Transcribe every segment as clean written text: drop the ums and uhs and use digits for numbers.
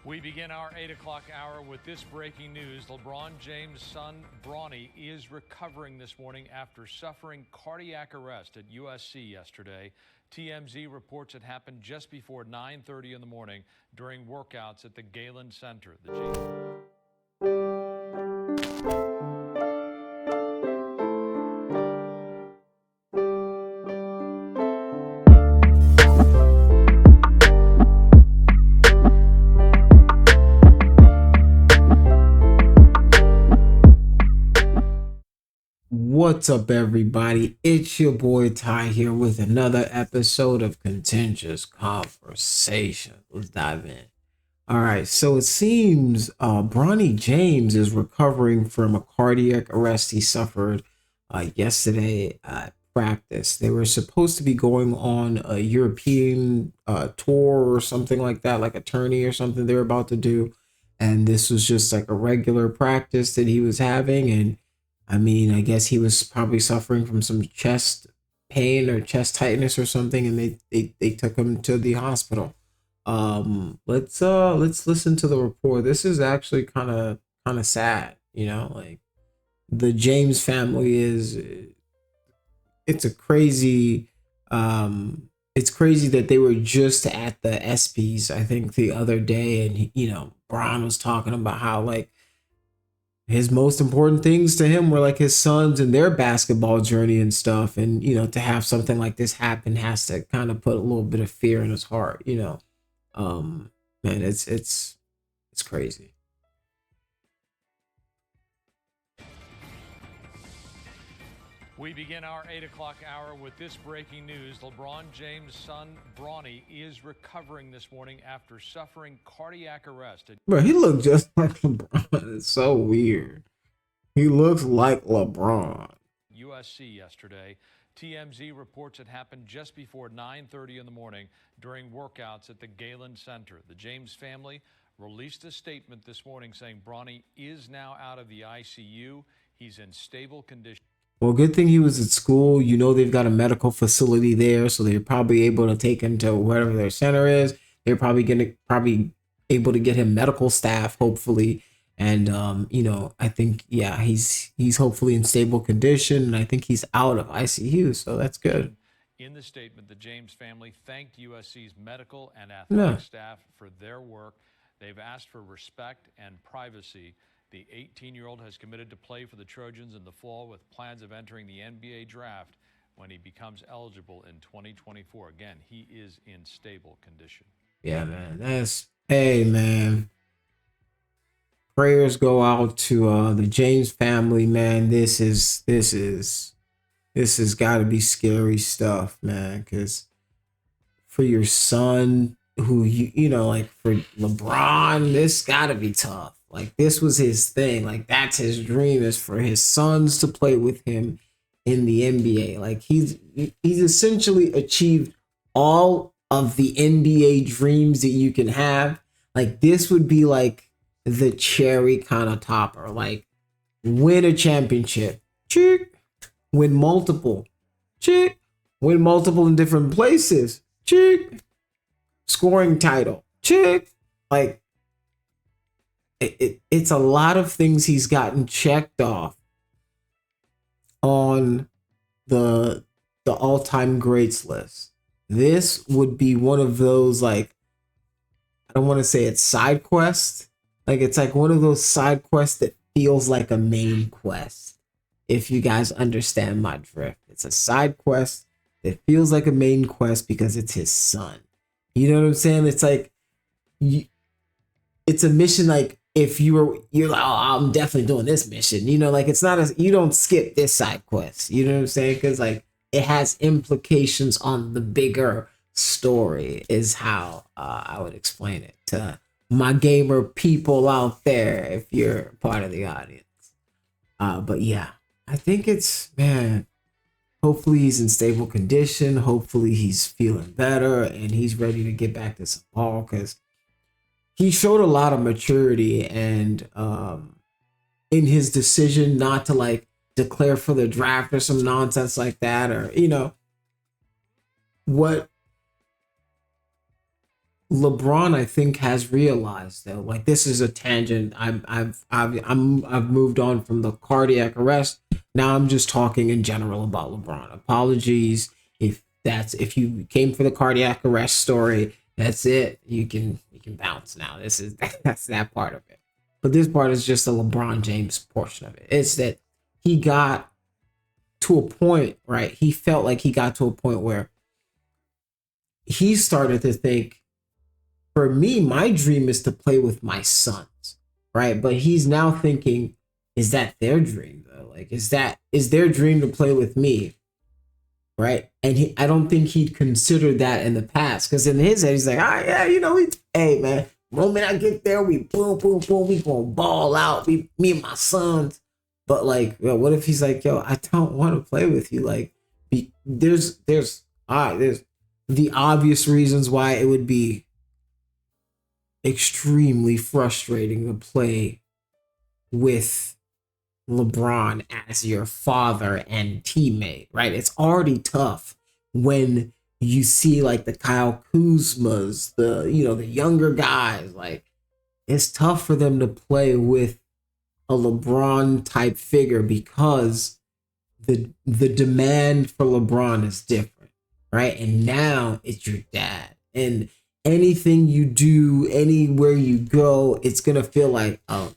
We begin our 8 o'clock hour with this breaking news. LeBron James' son, Bronny, is recovering this morning after suffering cardiac arrest at USC yesterday. TMZ reports it happened just before 9:30 in the morning during workouts at the Galen Center. What's up, everybody? It's your boy Ty here with another episode of Contentious Conversation. Let's dive in. All right, so it seems Bronny James is recovering from a cardiac arrest he suffered yesterday at practice. They were supposed to be going on a European tour or something like that, like a tourney or something they were about to do. And this was just like a regular practice that he was having. And I mean, I guess he was probably suffering from some chest pain or chest tightness or something, and they took him to the hospital. Let's listen to the report. This is actually kind of sad, like the James family is it's a crazy it's crazy that they were just at the ESPYs, I think, the other day, and Bron was talking about how like his most important things to him were like his sons and their basketball journey and stuff. And, to have something like this happen has to kind of put a little bit of fear in his heart, man, it's crazy. We begin our 8 o'clock hour with this breaking news. LeBron James' son, Bronny, is recovering this morning after suffering cardiac arrest. Bro, he looked just like LeBron. It's so weird. He looks like LeBron. USC yesterday. TMZ reports it happened just before 9:30 in the morning during workouts at the Galen Center. The James family released a statement this morning saying Bronny is now out of the ICU. He's in stable condition. Well, good thing he was at school. They've got a medical facility there, so they're probably able to take him to wherever their center is. They're probably able to get him medical staff, hopefully. And I think he's hopefully in stable condition, and I think he's out of ICU, so that's good. In the statement, the James family thanked USC's medical and athletic staff for their work. They've asked for respect and privacy. The 18-year-old has committed to play for the Trojans in the fall with plans of entering the NBA draft when he becomes eligible in 2024. Again, he is in stable condition. Yeah, man. Hey, man. Prayers go out to the James family, man. This has got to be scary stuff, man, because for your son, who like for LeBron, this got to be tough. Like, this was his thing. Like, that's his dream, is for his sons to play with him in the NBA. Like, he's essentially achieved all of the NBA dreams that you can have. Like, this would be like the cherry kind of topper. Like, win a championship, chick. Win multiple, chick. Win multiple in different places, chick. Scoring title, chick. Like, it's a lot of things he's gotten checked off on the all-time greats list. This would be one of those, like, I don't want to say it's side quest. Like, it's like one of those side quests that feels like a main quest. If you guys understand my drift, it's a side quest that feels like a main quest because it's his son. You know what I'm saying? It's like it's a mission. Like, if you're like, oh, I'm definitely doing this mission, like, it's not you don't skip this side quest, you know what I'm saying? Because like it has implications on the bigger story, is how I would explain it to my gamer people out there, if you're part of the audience. But yeah, I think man, hopefully he's in stable condition. Hopefully he's feeling better and he's ready to get back to some ball, because he showed a lot of maturity and in his decision not to like declare for the draft or some nonsense like that, or what LeBron, I think, has realized though, like this is a tangent. I've moved on from the cardiac arrest. Now I'm just talking in general about LeBron. Apologies if you came for the cardiac arrest story. That's it. You can bounce now. This is that's that part of it. But this part is just the LeBron James portion of it. It's that he got to a point, right? He felt like he got to a point where he started to think, for me, my dream is to play with my sons, right? But he's now thinking, is that their dream though? Like, is their dream to play with me, right? And I don't think he'd considered that in the past, because in his head, he's like, ah, yeah, hey man, moment I get there, we boom, boom, boom, we gonna ball out, me and my sons. But like, yo, what if he's like, yo, I don't want to play with you, like, there's the obvious reasons why it would be extremely frustrating to play with LeBron as your father and teammate, right? It's already tough when you see like the Kyle Kuzmas, the younger guys. Like, it's tough for them to play with a LeBron type figure because the demand for LeBron is different, right? And now it's your dad, and anything you do, anywhere you go, it's gonna feel like, oh,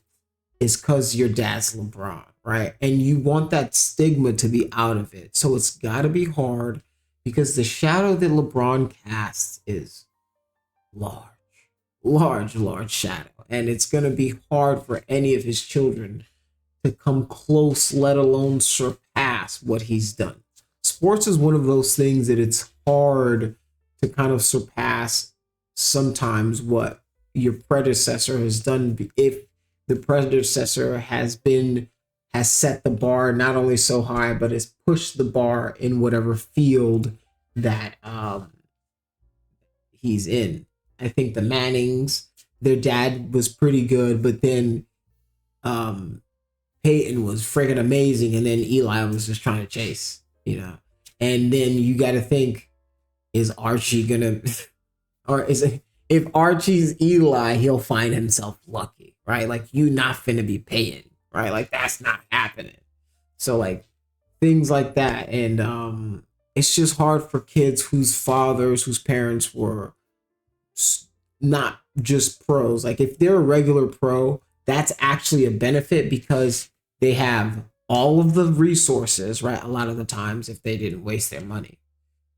it's because your dad's LeBron, right? And you want that stigma to be out of it. So it's got to be hard because the shadow that LeBron casts is large, large shadow. And it's going to be hard for any of his children to come close, let alone surpass what he's done. Sports is one of those things that it's hard to kind of surpass sometimes what your predecessor has done, if the predecessor has set the bar not only so high, but has pushed the bar in whatever field that he's in. I think the Mannings, their dad was pretty good, but then Peyton was friggin' amazing, and then Eli was just trying to chase, And then you got to think, is Archie gonna, or is it, if Archie's Eli, he'll find himself lucky, right? Like, you not finna be paying, right? Like, that's not happening. So like things like that, and it's just hard for kids whose parents were not just pros. Like, if they're a regular pro, that's actually a benefit because they have all of the resources, right? A lot of the times, if they didn't waste their money,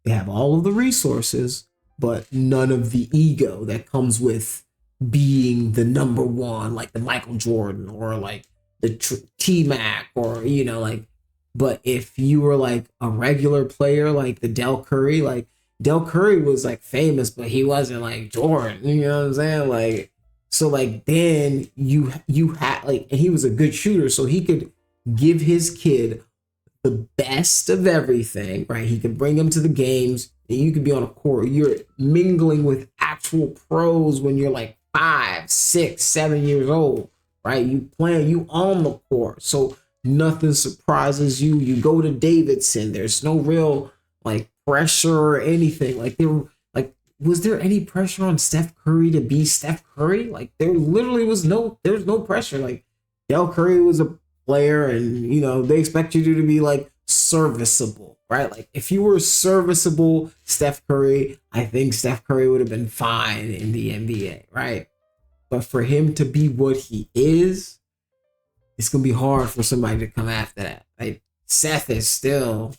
they have all of the resources, but none of the ego that comes with being the number one, like the Michael Jordan or like the T-Mac or, like, but if you were like a regular player, like the Del Curry, like Del Curry was like famous, but he wasn't like Jordan, you know what I'm saying? Like, so like then you had like, and he was a good shooter, so he could give his kid the best of everything, right? He could bring him to the games, and you could be on a court. You're mingling with actual pros when you're like 5, 6, 7 years old, right? You on the court, so nothing surprises you. You go to Davidson. There's no real like pressure or anything. Was there any pressure on Steph Curry to be Steph Curry? Like, there was no pressure. Like, Del Curry was a player, and they expect you to be like serviceable, right? Like, if you were serviceable Steph Curry, I think Steph Curry would have been fine in the NBA, right? But for him to be what he is, it's gonna be hard for somebody to come after that. Like, Seth is still,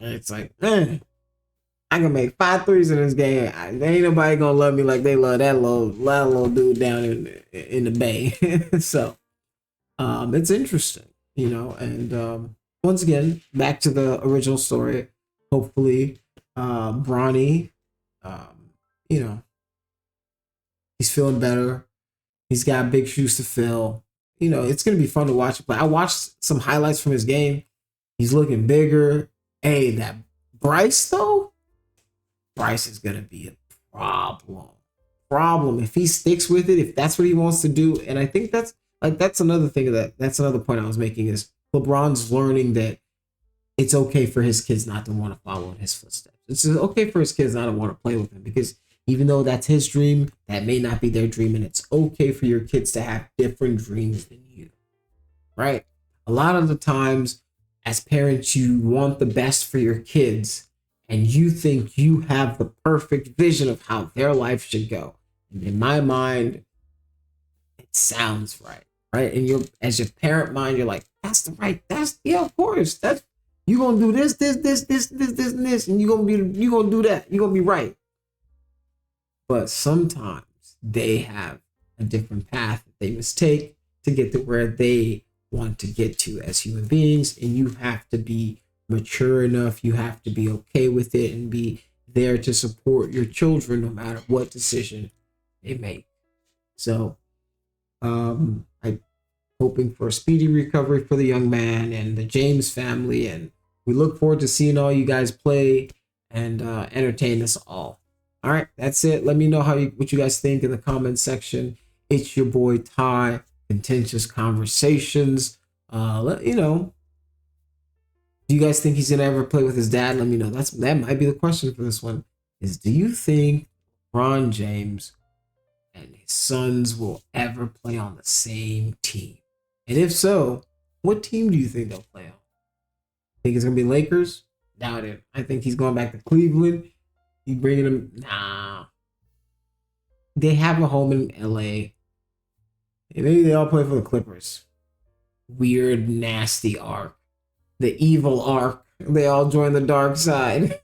it's like, I can make 5 threes in this game. Ain't nobody gonna love me like they love that little dude down in the Bay. So, it's interesting, and once again, back to the original story. Hopefully, Bronny, he's feeling better. He's got big shoes to fill. It's gonna be fun to watch him play. I watched some highlights from his game. He's looking bigger. Hey, that Bryce though. Bryce is gonna be a problem if he sticks with it, if that's what he wants to do. And I think that's another thing that's another point I was making is LeBron's learning that it's okay for his kids not to want to follow in his footsteps. It's okay for his kids not to want to play with him, because even though that's his dream, that may not be their dream, and it's okay for your kids to have different dreams than you, right? A lot of the times, as parents, you want the best for your kids, and you think you have the perfect vision of how their life should go. And in my mind, it sounds right, right? And you're, as your parent mind, you're like, that's the right, that's, yeah, of course, that's, you gonna do this, and this, and you gonna do that. You're gonna be right. But sometimes they have a different path that they mistake to get to where they want to get to as human beings, and you have to be mature enough, you have to be okay with it, and be there to support your children no matter what decision they make. So I'm hoping for a speedy recovery for the young man and the James family, and we look forward to seeing all you guys play and entertain us all. All right, that's it. Let me know what you guys think in the comment section. It's your boy Ty, Contentious Conversations. Do you guys think he's gonna ever play with his dad? Let me know. That might be the question for this one. Do you think Lebron James and his sons will ever play on the same team? And if so, what team do you think they'll play on? Think it's gonna be Lakers? Doubt it. I think he's going back to Cleveland. You bringing them? Nah. They have a home in LA. Maybe they all play for the Clippers. Weird, nasty arc. The evil arc. They all join the dark side.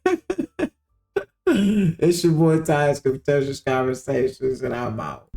It's your boy Ty's Contentious Conversations, and I'm out.